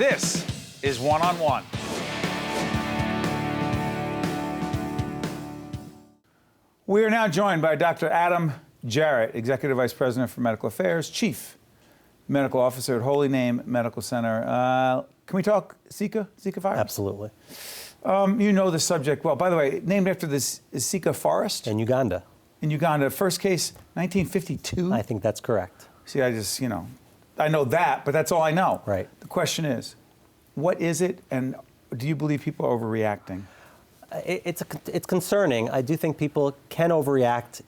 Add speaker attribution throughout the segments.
Speaker 1: This is One on One. We are now joined by Dr. Adam Jarrett, Executive Vice President for Medical Affairs, Chief Medical Officer at Holy Name Medical Center. Can we talk Zika virus?
Speaker 2: Absolutely.
Speaker 1: You know the subject well. By the way, named after this is Zika forest?
Speaker 2: In Uganda.
Speaker 1: In Uganda. First case, 1952?
Speaker 2: I think that's correct.
Speaker 1: See, I know that, but that's all I know.
Speaker 2: Right.
Speaker 1: The question is, what is it, and do you believe people are overreacting?
Speaker 2: It's concerning. I do think people can overreact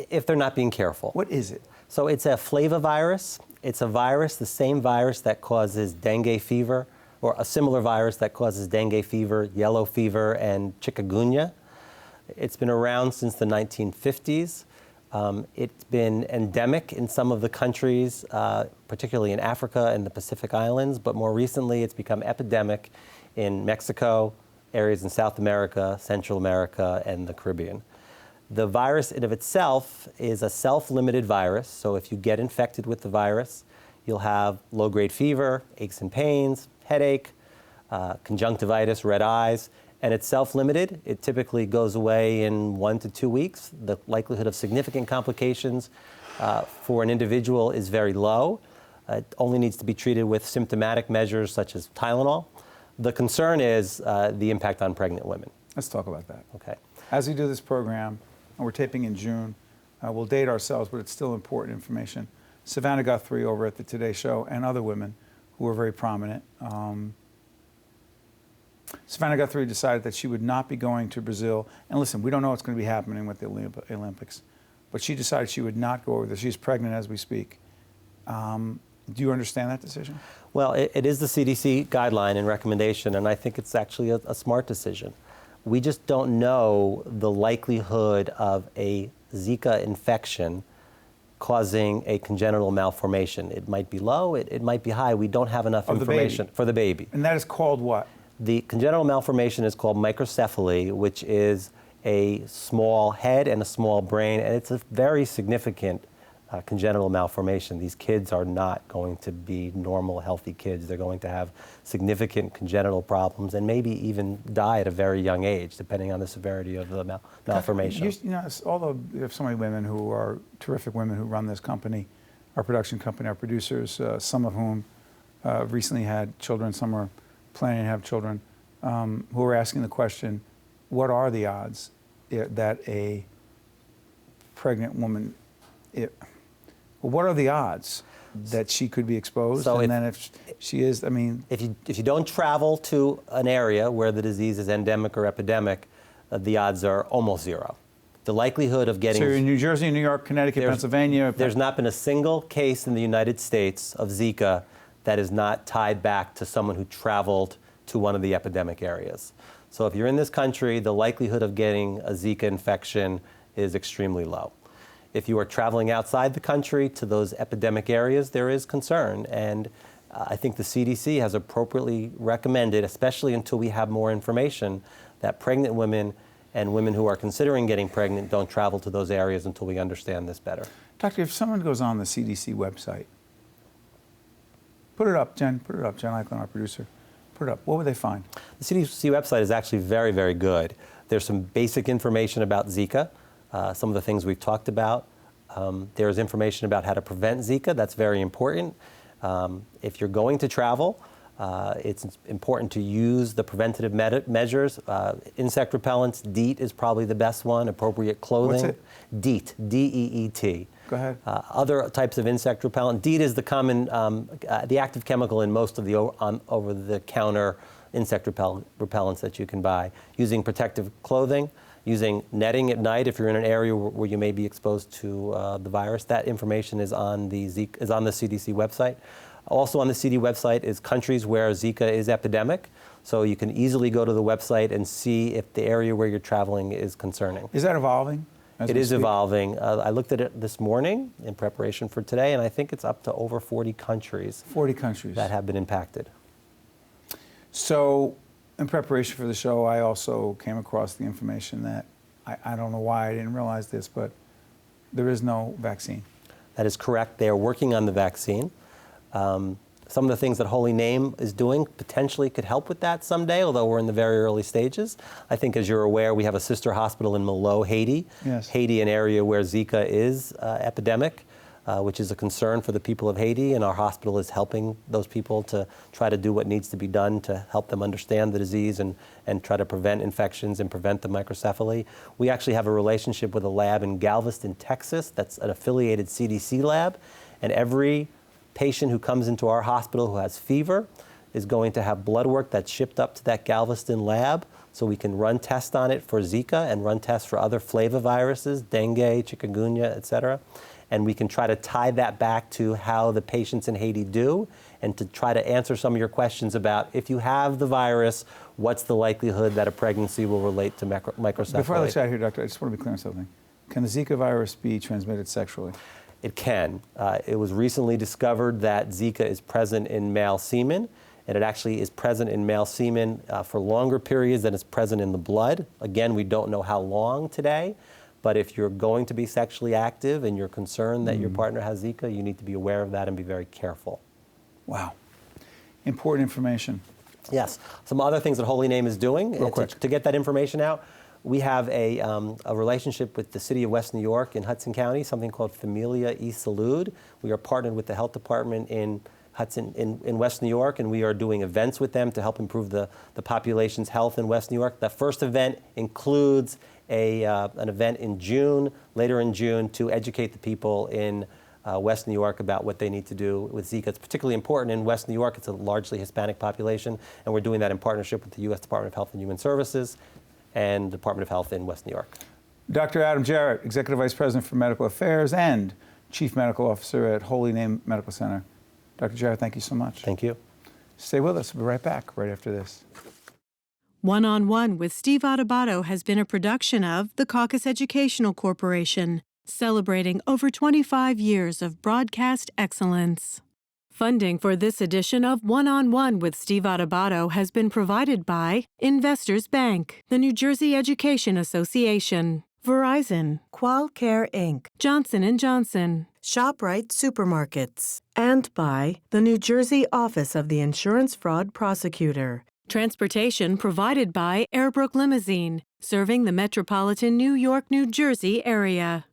Speaker 2: if they're not being careful.
Speaker 1: What is it?
Speaker 2: So it's a flavivirus. It's a virus, the same virus that causes dengue fever, or a similar virus that causes dengue fever, yellow fever, and chikungunya. It's been around since the 1950s. It's been endemic in some of the countries, particularly in Africa and the Pacific Islands, but more recently it's become epidemic in Mexico, areas in South America, Central America, and the Caribbean. The virus in of itself is a self-limited virus, so if you get infected with the virus, you'll have low-grade fever, aches and pains, headache, conjunctivitis, red eyes, and it's self-limited. It typically goes away in 1 to 2 weeks. The likelihood of significant complications for an individual is very low. It only needs to be treated with symptomatic measures such as Tylenol. The concern is the impact on pregnant women.
Speaker 1: Let's talk about that.
Speaker 2: Okay.
Speaker 1: As we do this program, and we're taping in June, we'll date ourselves, but it's still important information. Savannah Guthrie over at the Today Show and other women who are very prominent. Savannah Guthrie decided that she would not be going to Brazil. And listen, we don't know what's going to be happening with the Olympics, but she decided she would not go over there. She's pregnant as we speak. Do you understand that decision?
Speaker 2: Well, it is the CDC guideline and recommendation, and I think it's actually a smart decision. We just don't know the likelihood of a Zika infection causing a congenital malformation. It might be low, it might be high. We don't have enough information for the baby.
Speaker 1: And that is called what?
Speaker 2: The congenital malformation is called microcephaly, which is a small head and a small brain, and it's a very significant congenital malformation. These kids are not going to be normal, healthy kids. They're going to have significant congenital problems and maybe even die at a very young age, depending on the severity of the malformation.
Speaker 1: Although we have so many women who are terrific women who run this company, our production company, our producers, some of whom recently had children, some are planning to have children, who are asking the question, what are the odds that a pregnant woman, what are the odds that she could be exposed?
Speaker 2: So
Speaker 1: and then if she is, I mean...
Speaker 2: If you don't travel to an area where the disease is endemic or epidemic, the odds are almost zero. The likelihood of getting...
Speaker 1: So you're in New Jersey, New York, Connecticut, Pennsylvania...
Speaker 2: There's not been a single case in the United States of Zika that is not tied back to someone who traveled to one of the epidemic areas. So if you're in this country, the likelihood of getting a Zika infection is extremely low. If you are traveling outside the country to those epidemic areas, there is concern. And I think the CDC has appropriately recommended, especially until we have more information, that pregnant women and women who are considering getting pregnant don't travel to those areas until we understand this better.
Speaker 1: Doctor, if someone goes on the CDC website, put it up, Jen Eichland, our producer. Put it up. What would they find?
Speaker 2: The CDC website is actually very, very good. There's some basic information about Zika, some of the things we've talked about. There's information about how to prevent Zika. That's very important. If you're going to travel, it's important to use the preventative measures. Insect repellents, DEET is probably the best one. Appropriate clothing.
Speaker 1: What's it?
Speaker 2: DEET, D-E-E-T.
Speaker 1: Go ahead.
Speaker 2: Other types of insect repellent. DEET is the common, the active chemical in most of the over-the-counter insect repellents that you can buy. Using protective clothing, using netting at night if you're in an area where you may be exposed to the virus. That information is on the CDC website. Also on the CDC website is countries where Zika is epidemic. So you can easily go to the website and see if the area where you're traveling is concerning.
Speaker 1: Is that evolving?
Speaker 2: It is evolving. I looked at it this morning in preparation for today, and I think it's up to over 40 countries.
Speaker 1: 40 countries.
Speaker 2: That have been impacted.
Speaker 1: So in preparation for the show, I also came across the information that, I don't know why I didn't realize this, but there is no vaccine.
Speaker 2: That is correct. They are working on the vaccine. Some of the things that Holy Name is doing potentially could help with that someday, although we're in the very early stages. I think, as you're aware, we have a sister hospital in Malo, Haiti.
Speaker 1: Yes.
Speaker 2: Haiti, an area where Zika is epidemic, which is a concern for the people of Haiti, and our hospital is helping those people to try to do what needs to be done to help them understand the disease and try to prevent infections and prevent the microcephaly. We actually have a relationship with a lab in Galveston, Texas, that's an affiliated CDC lab, and every patient who comes into our hospital who has fever is going to have blood work that's shipped up to that Galveston lab, so we can run tests on it for Zika and run tests for other flaviviruses, dengue, chikungunya, et cetera. And we can try to tie that back to how the patients in Haiti do, and to try to answer some of your questions about, if you have the virus, what's the likelihood that a pregnancy will relate to microcephaly?
Speaker 1: Before I let you out here, Doctor, I just want to be clear on something. Can the Zika virus be transmitted sexually?
Speaker 2: It can. It was recently discovered that Zika is present in male semen, and it actually is present in male semen for longer periods than it's present in the blood. Again, we don't know how long today, but if you're going to be sexually active and you're concerned that your partner has Zika, you need to be aware of that and be very careful.
Speaker 1: Wow. Important information.
Speaker 2: Yes. Some other things that Holy Name is doing to get that information out. We have a relationship with the city of West New York in Hudson County, something called Familia y Salud. We are partnered with the health department in West New York, and we are doing events with them to help improve the population's health in West New York. The first event includes an event in June, later in June, to educate the people in West New York about what they need to do with Zika. It's particularly important in West New York. It's a largely Hispanic population, and we're doing that in partnership with the U.S. Department of Health and Human Services and Department of Health in West New York.
Speaker 1: Dr. Adam Jarrett, Executive Vice President for Medical Affairs and Chief Medical Officer at Holy Name Medical Center. Dr. Jarrett, thank you so much.
Speaker 2: Thank you.
Speaker 1: Stay with us. We'll be right back right after this.
Speaker 3: One-on-One with Steve Adubato has been a production of the Caucus Educational Corporation, celebrating over 25 years of broadcast excellence. Funding for this edition of One-on-One with Steve Adubato has been provided by Investors Bank, the New Jersey Education Association, Verizon, Qualcare Inc., Johnson & Johnson, ShopRite Supermarkets, and by the New Jersey Office of the Insurance Fraud Prosecutor. Transportation provided by Airbrook Limousine, serving the metropolitan New York, New Jersey area.